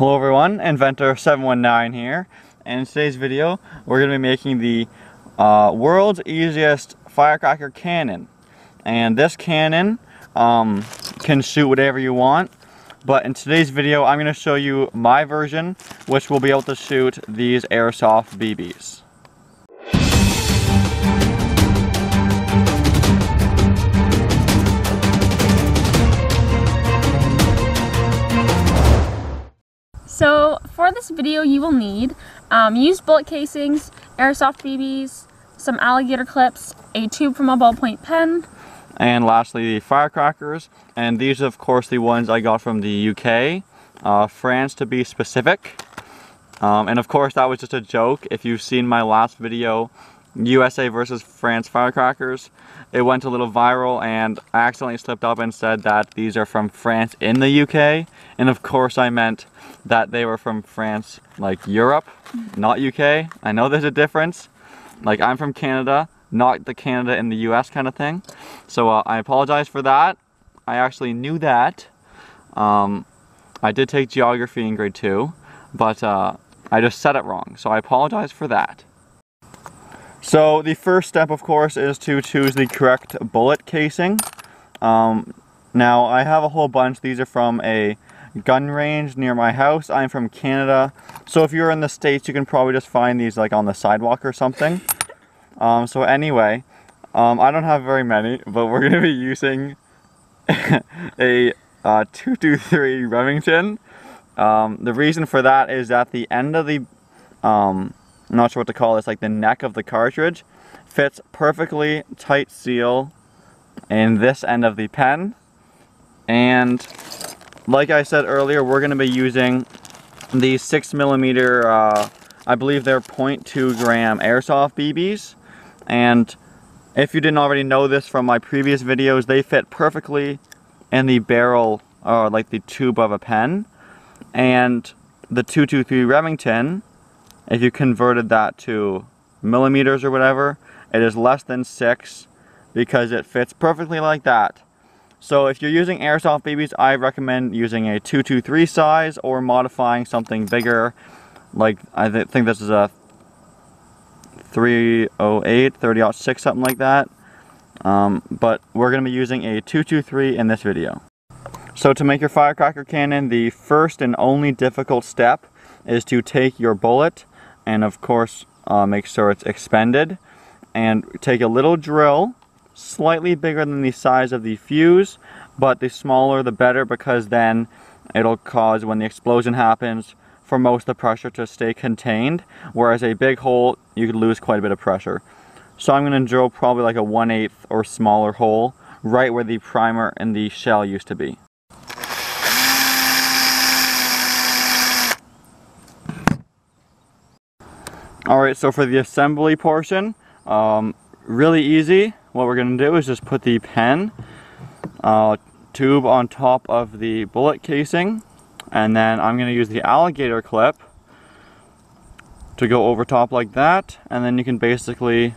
Hello everyone, Inventor719 here, and in today's video we're going to be making the world's easiest firecracker cannon. And this cannon can shoot whatever you want, but in today's video I'm going to show you my version, which will be able to shoot these airsoft BBs. So for this video you will need used bullet casings, airsoft BBs, some alligator clips, a tube from a ballpoint pen, and lastly the firecrackers. And these are of course the ones I got from the UK, France to be specific. And of course that was just a joke. If you've seen my last video, USA versus France firecrackers, it went a little viral and I accidentally slipped up and said that these are from France in the UK, and of course I meant that they were from France, like Europe, not UK. I know there's a difference. Like, I'm from Canada, not the Canada in the US kind of thing. So I apologize for that. I actually knew that. I did take geography in grade 2, but I just said it wrong. So I apologize for that. So the first step, of course, is to choose the correct bullet casing. Now I have a whole bunch. These are from a gun range near my house. I'm from Canada, so if you're in the States you can probably just find these like on the sidewalk or something. So anyway, I don't have very many, but we're going to be using a 223 Remington. The reason for that is that the end of the I'm not sure what to call this, like the neck of the cartridge fits perfectly tight seal in this end of the pen. And like I said earlier, we're going to be using the 6mm, I believe they're 0.2 gram airsoft BBs. And if you didn't already know this from my previous videos, they fit perfectly in the barrel, or like the tube of a pen. And the 223 Remington, if you converted that to millimeters or whatever, it is less than 6 because it fits perfectly like that. So if you're using airsoft BBs, I recommend using a 223 size or modifying something bigger. Like I think this is a 308, 30-06, something like that. But we're going to be using a 223 in this video. So to make your firecracker cannon, the first and only difficult step is to take your bullet and of course make sure it's expended, and take a little drill slightly bigger than the size of the fuse, but the smaller the better, because then it'll cause, when the explosion happens, for most of the pressure to stay contained, whereas a big hole you could lose quite a bit of pressure. So I'm going to drill probably like a 1/8 or smaller hole right where the primer and the shell used to be. Alright, so for the assembly portion, really easy. What we're going to do is just put the pen tube on top of the bullet casing, and then I'm going to use the alligator clip to go over top like that, and then you can basically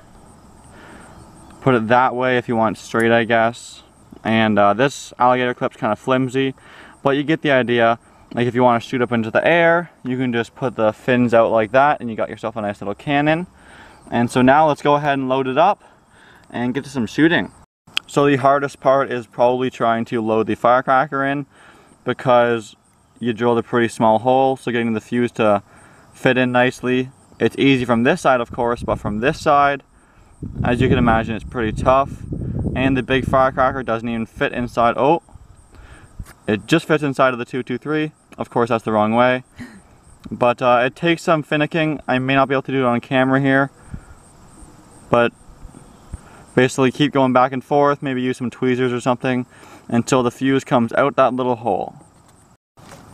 put it that way if you want straight, I guess. And this alligator clip's kind of flimsy, but you get the idea. Like if you want to shoot up into the air, you can just put the fins out like that and you got yourself a nice little cannon. And so now let's go ahead and load it up and get to some shooting. So the hardest part is probably trying to load the firecracker in, because you drilled a pretty small hole, so getting the fuse to fit in nicely. It's easy from this side of course, but from this side, as you can imagine, it's pretty tough. And the big firecracker doesn't even fit inside. Oh, it just fits inside of the 223. Of course that's the wrong way. But it takes some finicking. I may not be able to do it on camera here, but basically keep going back and forth, maybe use some tweezers or something until the fuse comes out that little hole.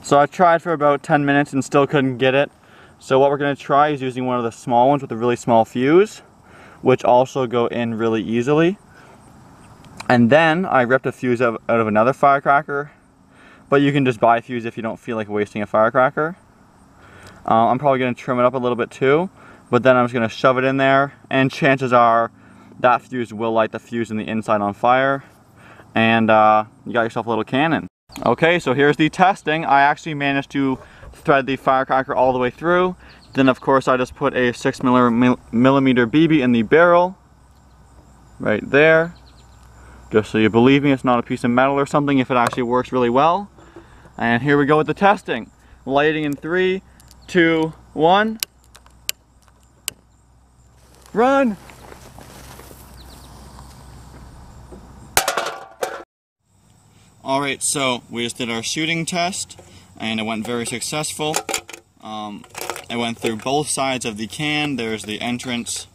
So I tried for about 10 minutes and still couldn't get it. So what we're going to try is using one of the small ones with a really small fuse, which also go in really easily. And then I ripped a fuse out of another firecracker, but you can just buy a fuse if you don't feel like wasting a firecracker. I'm probably going to trim it up a little bit too, but then I'm just going to shove it in there, and chances are that fuse will light the fuse in the inside on fire, and you got yourself a little cannon. Okay, so here's the testing. I actually managed to thread the firecracker all the way through. Then of course I just put a 6mm BB in the barrel, right there. Just so you believe me, it's not a piece of metal or something, if it actually works really well. And here we go with the testing. Lighting in 3, 2, 1. Run! Alright, so we just did our shooting test, and it went very successful. I went through both sides of the can. There's the entrance,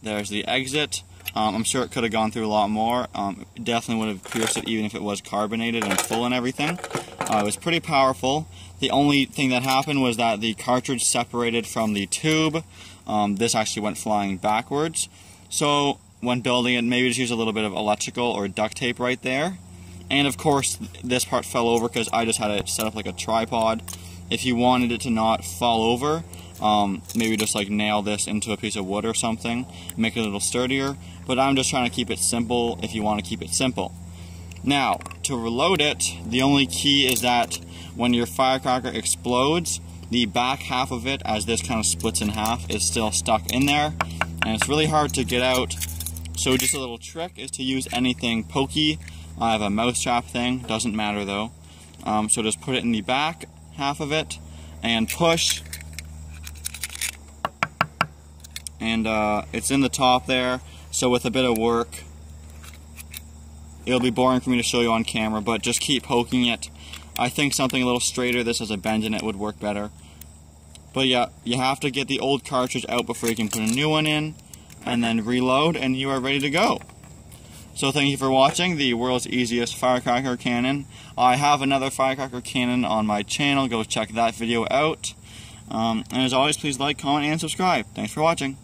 there's the exit. I'm sure it could have gone through a lot more. It definitely would have pierced it even if it was carbonated and full and everything. It was pretty powerful. The only thing that happened was that the cartridge separated from the tube. This actually went flying backwards. So when building it, maybe just use a little bit of electrical or duct tape right there. And of course, this part fell over because I just had it set up like a tripod. If you wanted it to not fall over, maybe just like nail this into a piece of wood or something, make it a little sturdier. But I'm just trying to keep it simple if you want to keep it simple. Now, to reload it, the only key is that when your firecracker explodes, the back half of it, as this kind of splits in half, is still stuck in there. And it's really hard to get out. So just a little trick is to use anything pokey. I have a mousetrap thing, doesn't matter though. So just put it in the back half of it and push. And it's in the top there, so with a bit of work, it'll be boring for me to show you on camera, but just keep poking it. I think something a little straighter, this has a bend in it, would work better. But yeah, you have to get the old cartridge out before you can put a new one in, and then reload, and you are ready to go. So thank you for watching the world's easiest firecracker cannon. I have another firecracker cannon on my channel, go check that video out. And as always, please like, comment, and subscribe. Thanks for watching.